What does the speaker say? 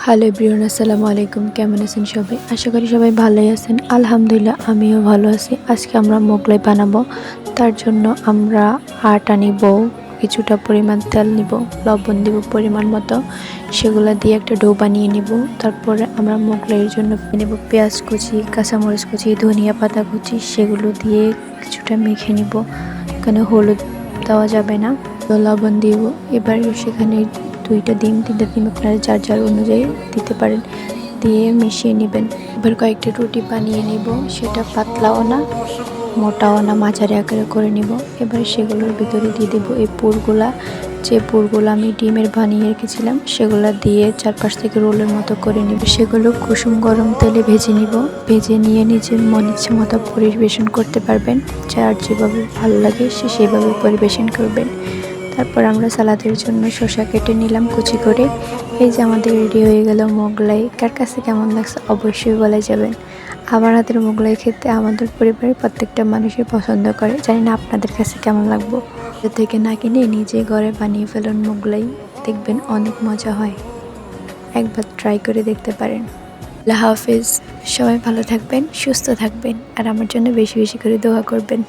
Hello everyone, আসসালামু আলাইকুম। কেমন আছেন সবাই? আশা করি সবাই ভালোই আছেন। আলহামদুলিল্লাহ আমিও ভালো আছি। আজকে আমরা মোগলাই বানাবো। তার জন্য আমরা আটা নিব, কিছুটা পরিমাণ তেল নিব, লবণ দিব পরিমাণ মতো, সেগুলো দিয়ে একটা ডো বানিয়ে নিব। তারপরে আমরা মোগলাইয়ের জন্য নেব পেঁয়াজ কুচি, কাঁচামরিচ কুচি, ধনিয়া পাতা কুচি, সেগুলো দিয়ে কিছুটা মেখে নিব। এখানে হলুদ দেওয়া যাবে না, তো লবণ দিব। এবার সেখানে 2টা ডিম, 3টা ডিম আপনারা যার যার অনুযায়ী দিতে পারেন, দিয়ে মিশিয়ে নেবেন। এবার কয়েকটা রুটি বানিয়ে নিব, সেটা পাতলাও না মোটাও না, মাঝারি আকারে করে নিব। এবার সেগুলোর ভিতরে দিয়ে দেবো এই পুরগুলা, যে পুরগুলো আমি ডিমের বানিয়ে রেখেছিলাম সেগুলো দিয়ে চারপাশ থেকে রোলের মতো করে নিব। সেগুলো কুসুম গরম তেলে ভেজে নিব। ভেজে নিয়ে নিজের মন ইচ্ছে মতো পরিবেশন করতে পারবেন, যার যেভাবে ভালো লাগে সে সেভাবে পরিবেশন করবেন। তারপর আমরা সালাদের জন্য শসা কেটে নিলাম কুচি করে। এই যে আমাদের রেডি হয়ে গেল মোগলাই। কার কাছে কেমন লাগছে অবশ্যই বলে যাবেন। আমার হাতের মোগলাই খেতে আমাদের পরিবারের প্রত্যেকটা মানুষই পছন্দ করে। জানি না আপনাদের কাছে কেমন লাগবে। এর থেকে না কিনে নিজে ঘরে বানিয়ে ফেলুন মোগলাই, দেখবেন অনেক মজা হয়। একবার ট্রাই করে দেখতে পারেন। আল্লাহ হাফেজ। সবাই ভালো থাকবেন, সুস্থ থাকবেন, আর আমার জন্য বেশি বেশি করে দোয়া করবেন।